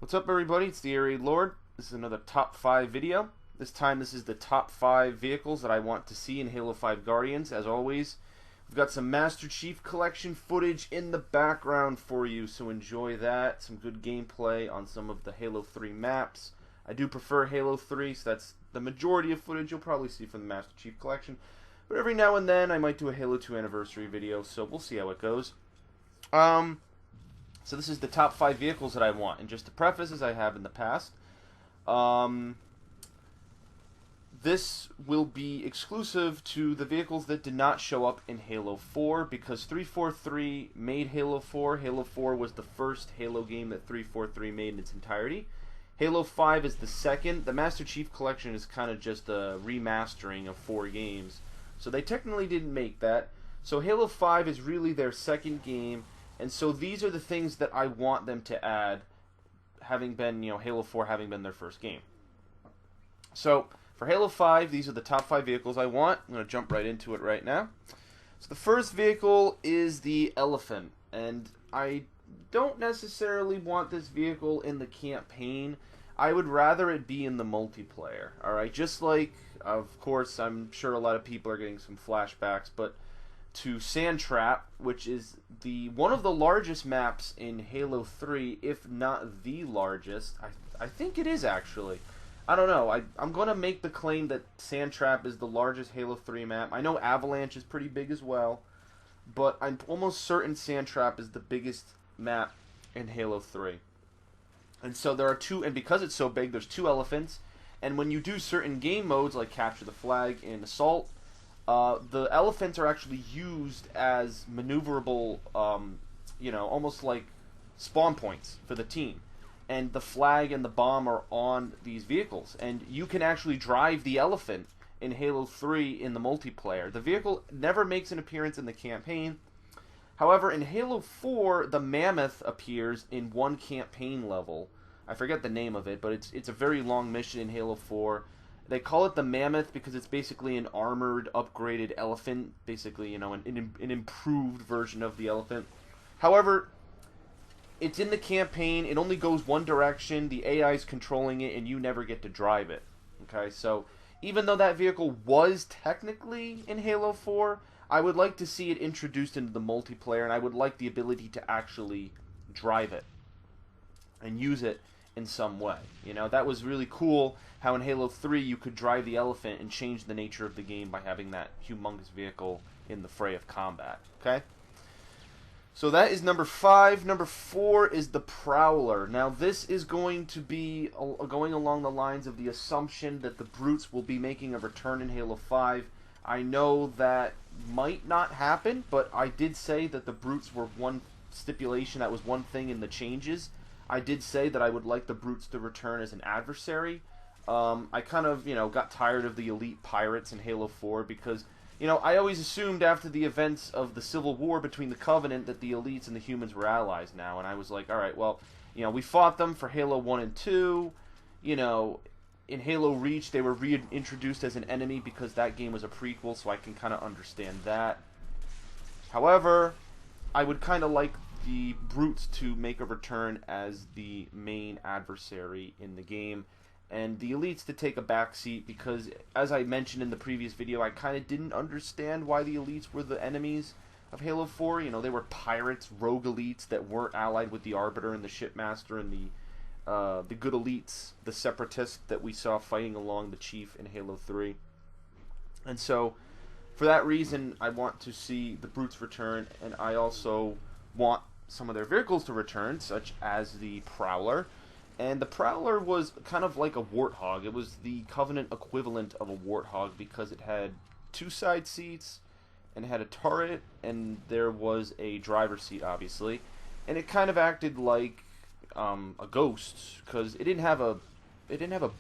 What's up, everybody? It's TheAireaidLord. This is another top 5 video. This time this is the top 5 vehicles that I want to see in Halo 5 Guardians. As always, we've got some Master Chief Collection footage in the background for you, so enjoy that. Some good gameplay on some of the Halo 3 maps. I do prefer Halo 3, so that's the majority of footage you'll probably see from the Master Chief Collection. But every now and then I might do a Halo 2 anniversary video, so we'll see how it goes. So this is the top 5 vehicles that I want. And just to preface, as I have in the past, this will be exclusive to the vehicles that did not show up in Halo 4, because 343 made Halo 4. Halo 4 was the first Halo game that 343 made in its entirety. Halo 5 is the second. The Master Chief Collection is kind of just a remastering of 4 games. So they technically didn't make that. So Halo 5 is really their second game. And so these are the things that I want them to add, having been, Halo 4 having been their first game. So for Halo 5, these are the top 5 vehicles I want. I'm going to jump right into it right now. So the first vehicle is the Elephant, and I don't necessarily want this vehicle in the campaign. I would rather it be in the multiplayer. Alright, just like, of course, I'm sure a lot of people are getting some flashbacks, but to Sand Trap, which is one of the largest maps in Halo 3, if not the largest. I think it is, actually. I don't know. I'm going to make the claim that Sand Trap is the largest Halo 3 map. I know Avalanche is pretty big as well, but I'm almost certain Sand Trap is the biggest map in Halo 3. And so there are two, and because it's so big, there's 2 elephants, and when you do certain game modes, like Capture the Flag and Assault, the elephants are actually used as maneuverable, almost like spawn points for the team. And the flag and the bomb are on these vehicles. And you can actually drive the elephant in Halo 3 in the multiplayer. The vehicle never makes an appearance in the campaign. However, in Halo 4, the mammoth appears in one campaign level. I forget the name of it, but it's a very long mission in Halo 4. They call it the Mammoth because it's basically an armored, upgraded elephant. Basically, an improved version of the elephant. However, it's in the campaign. It only goes one direction. The AI is controlling it, and you never get to drive it. Okay, so even though that vehicle was technically in Halo 4, I would like to see it introduced into the multiplayer, and I would like the ability to actually drive it and use it in some way. That was really cool how in Halo 3 you could drive the elephant and change the nature of the game by having that humongous vehicle in the fray of combat. Okay? So that is number 5. Number 4 is the Prowler. Now this is going to be going along the lines of the assumption that the Brutes will be making a return in Halo 5. I know that might not happen, but I did say that the Brutes were one stipulation, that was one thing in the changes. I did say that I would like the Brutes to return as an adversary. I kind of, got tired of the elite pirates in Halo 4 because, I always assumed after the events of the Civil War between the Covenant that the elites and the humans were allies now, and I was like, alright, well, we fought them for Halo 1 and 2, in Halo Reach they were reintroduced as an enemy because that game was a prequel, so I can kind of understand that. However, I would kind of like the Brutes to make a return as the main adversary in the game, and the elites to take a backseat because, as I mentioned in the previous video, I kind of didn't understand why the elites were the enemies of Halo 4. They were pirates, rogue elites that weren't allied with the Arbiter and the Shipmaster and the good elites, the separatists that we saw fighting along the Chief in Halo 3. And so, for that reason, I want to see the Brutes return, and I also want some of their vehicles to return, such as the Prowler. And the Prowler was kind of like a Warthog. It was the Covenant equivalent of a Warthog because it had 2 side seats, and it had a turret, and there was a driver's seat, obviously. And it kind of acted like a Ghost because it didn't have a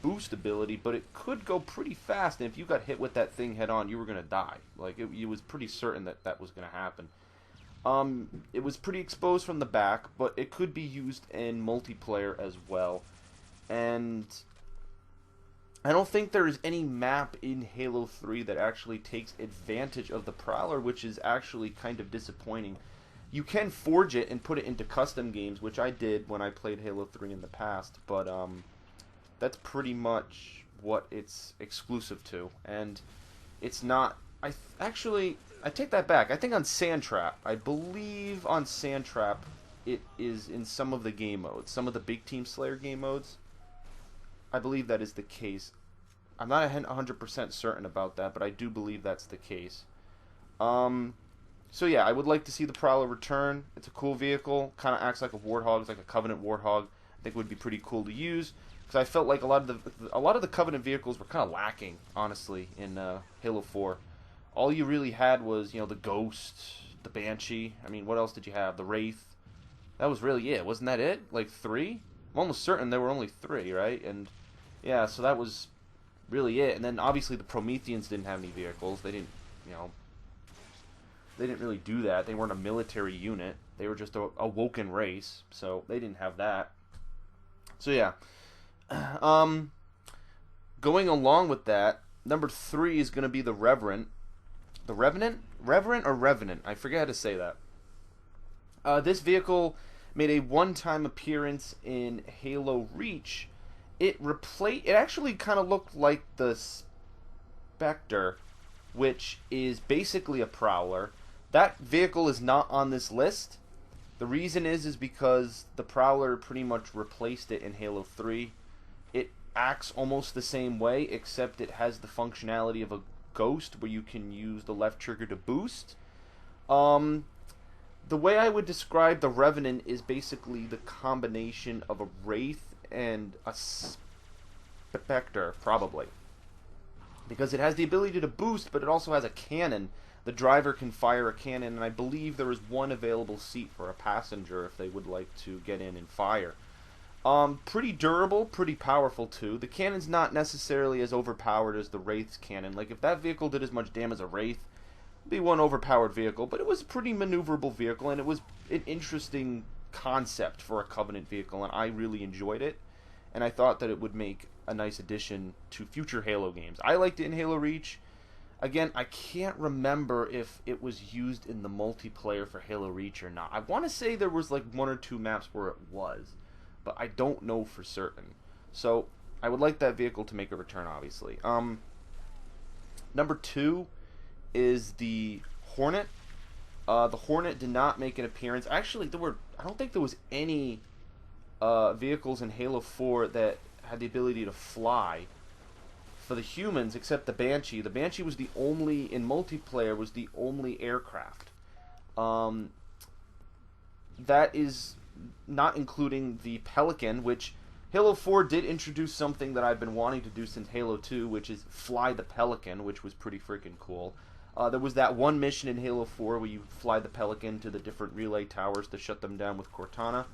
boost ability, but it could go pretty fast. And if you got hit with that thing head on, you were gonna die. Like it was pretty certain that was gonna happen. It was pretty exposed from the back, but it could be used in multiplayer as well. And I don't think there is any map in Halo 3 that actually takes advantage of the Prowler, which is actually kind of disappointing. You can forge it and put it into custom games, which I did when I played Halo 3 in the past, but that's pretty much what it's exclusive to. And it's not... Actually, I take that back. I think on Sandtrap, I believe on Sandtrap, it is in some of the game modes. Some of the Big Team Slayer game modes. I believe that is the case. I'm not 100% certain about that, but I do believe that's the case. So yeah, I would like to see the Prowler return. It's a cool vehicle. Kind of acts like a Warthog. It's like a Covenant Warthog. I think it would be pretty cool to use, because I felt like a lot of the Covenant vehicles were kind of lacking, honestly, in Halo 4. All you really had was, you know, the Ghost, the Banshee. I mean, what else did you have? The Wraith. That was really it. Wasn't that it? Like 3? I'm almost certain there were only 3, right? And yeah, so that was really it. And then obviously the Prometheans didn't have any vehicles. They didn't, you know, they didn't really do that. They weren't a military unit. They were just a woken race, so they didn't have that. So yeah. Going along with that, number 3 is going to be the Revenant. The Revenant? Revenant or Revenant? I forget how to say that. This vehicle made a one-time appearance in Halo Reach. It actually kind of looked like the Spectre, which is basically a Prowler. That vehicle is not on this list. The reason is because the Prowler pretty much replaced it in Halo 3. It acts almost the same way, except it has the functionality of a Ghost, where you can use the left trigger to boost. The way I would describe the Revenant is basically the combination of a Wraith and a Spectre, probably. Because it has the ability to boost, but it also has a cannon. The driver can fire a cannon, and I believe there is one available seat for a passenger if they would like to get in and fire. Pretty durable, pretty powerful too. The cannon's not necessarily as overpowered as the Wraith's cannon. Like, if that vehicle did as much damage as a Wraith, it'd be one overpowered vehicle, but it was a pretty maneuverable vehicle, and it was an interesting concept for a Covenant vehicle, and I really enjoyed it, and I thought that it would make a nice addition to future Halo games. I liked it in Halo Reach. Again, I can't remember if it was used in the multiplayer for Halo Reach or not. I want to say there was like 1 or 2 maps where it was, but I don't know for certain. So I would like that vehicle to make a return, obviously. Number 2 is the Hornet. The Hornet did not make an appearance. Actually, I don't think there was any vehicles in Halo 4 that had the ability to fly for the humans, except the Banshee. The Banshee was the only, in multiplayer, was the only aircraft. That is not including the Pelican, which Halo 4 did introduce something that I've been wanting to do since Halo 2, which is fly the Pelican, which was pretty freaking cool. There was that one mission in Halo 4 where you fly the Pelican to the different relay towers to shut them down with Cortana.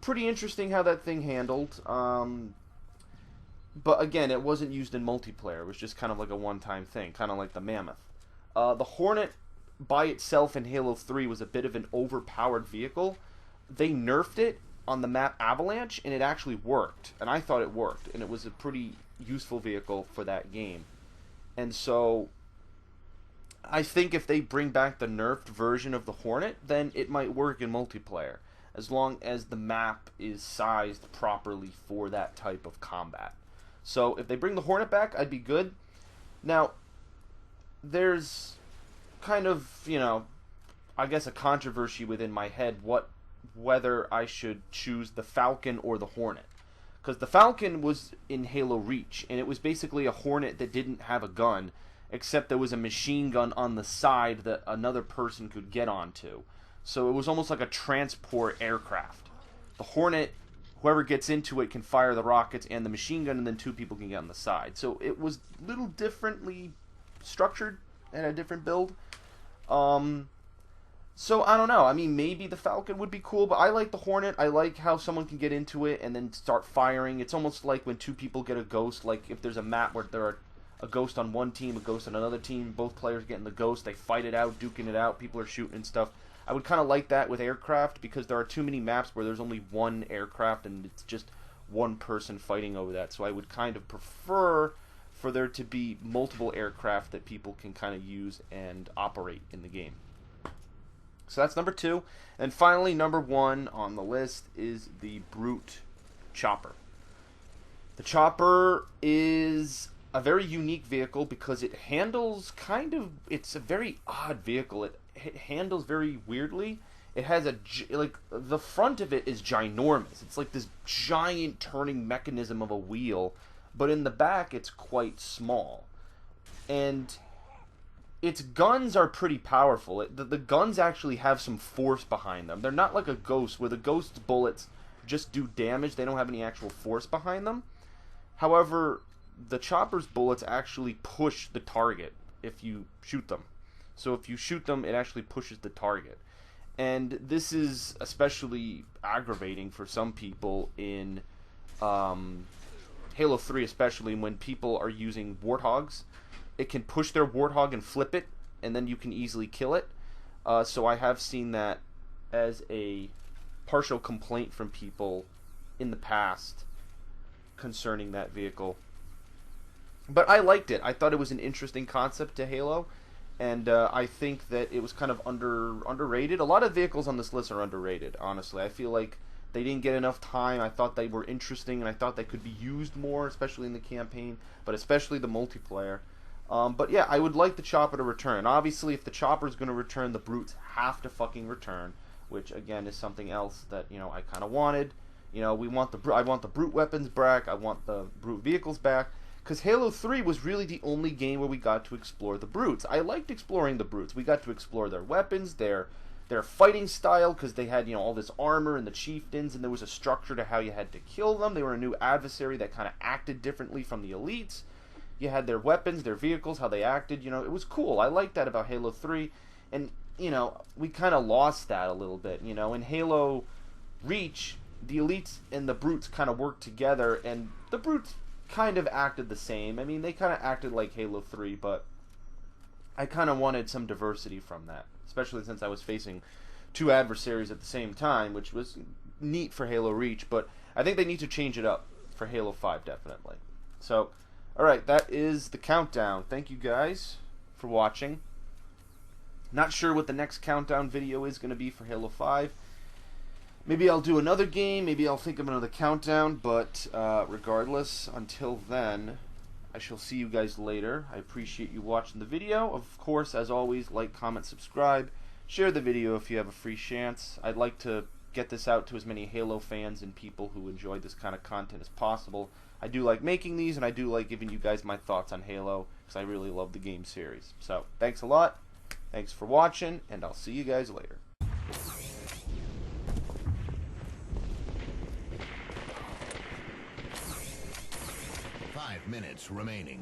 Pretty interesting how that thing handled. But again, it wasn't used in multiplayer. It was just kind of like a one-time thing, kind of like the Mammoth. The Hornet by itself in Halo 3 was a bit of an overpowered vehicle. They nerfed it on the map Avalanche, and it actually worked. And I thought it worked, and it was a pretty useful vehicle for that game. And so I think if they bring back the nerfed version of the Hornet, then it might work in multiplayer, as long as the map is sized properly for that type of combat. So if they bring the Hornet back, I'd be good. Now, there's kind of, you know, I guess a controversy within my head whether I should choose the Falcon or the Hornet. Because the Falcon was in Halo Reach, and it was basically a Hornet that didn't have a gun, except there was a machine gun on the side that another person could get onto. So it was almost like a transport aircraft. The Hornet, whoever gets into it can fire the rockets and the machine gun, and then 2 people can get on the side. So it was a little differently structured and a different build. So I don't know. I mean, maybe the Falcon would be cool, but I like the Hornet. I like how someone can get into it and then start firing. It's almost like when 2 people get a ghost. Like if there's a map where there are a ghost on one team, a ghost on another team, both players getting the ghost, they fight it out, duking it out, people are shooting and stuff. I would kind of like that with aircraft, because there are too many maps where there's only one aircraft and it's just one person fighting over that. So I would kind of prefer for there to be multiple aircraft that people can kind of use and operate in the game. So that's number 2. And finally, number 1 on the list is the Brute Chopper. The Chopper is a very unique vehicle because it handles it's a very odd vehicle. It handles very weirdly. It has the front of it is ginormous. It's like this giant turning mechanism of a wheel, but in the back it's quite small. And its guns are pretty powerful. The guns actually have some force behind them. They're not like a Ghost, where the Ghost's bullets just do damage. They don't have any actual force behind them. However, the Chopper's bullets actually push the target if you shoot them. So if you shoot them, it actually pushes the target. And this is especially aggravating for some people in Halo 3, especially when people are using Warthogs. It can push their Warthog and flip it, and then you can easily kill it. So I have seen that as a partial complaint from people in the past concerning that vehicle. But I liked it. I thought it was an interesting concept to Halo, and I think that it was kind of underrated. A lot of vehicles on this list are underrated, honestly. I feel like they didn't get enough time. I thought they were interesting, and I thought they could be used more, especially in the campaign, but especially the multiplayer. But yeah, I would like the Chopper to return. Obviously, if the Chopper's going to return, the Brutes have to fucking return, which again is something else that, you know, I kind of wanted. You know, I want the Brute weapons back. I want the Brute vehicles back. Because Halo 3 was really the only game where we got to explore the Brutes. I liked exploring the Brutes. We got to explore their weapons, their fighting style, because they had, you know, all this armor and the chieftains, and there was a structure to how you had to kill them. They were a new adversary that kind of acted differently from the elites. You had their weapons, their vehicles, how they acted. You know, it was cool. I liked that about Halo 3. And, you know, we kind of lost that a little bit. You know, in Halo Reach, the elites and the Brutes kind of worked together, and the Brutes kind of acted the same. I mean, they kind of acted like Halo 3, but I kind of wanted some diversity from that, especially since I was facing 2 adversaries at the same time, which was neat for Halo Reach, but I think they need to change it up for Halo 5, definitely. So, alright, that is the countdown. Thank you guys for watching. Not sure what the next countdown video is going to be for Halo 5. Maybe I'll do another game, maybe I'll think of another countdown, but regardless, until then, I shall see you guys later. I appreciate you watching the video. Of course, as always, like, comment, subscribe. Share the video if you have a free chance. I'd like to get this out to as many Halo fans and people who enjoy this kind of content as possible. I do like making these, and I do like giving you guys my thoughts on Halo, because I really love the game series. So, thanks a lot. Thanks for watching, and I'll see you guys later. 5 minutes remaining.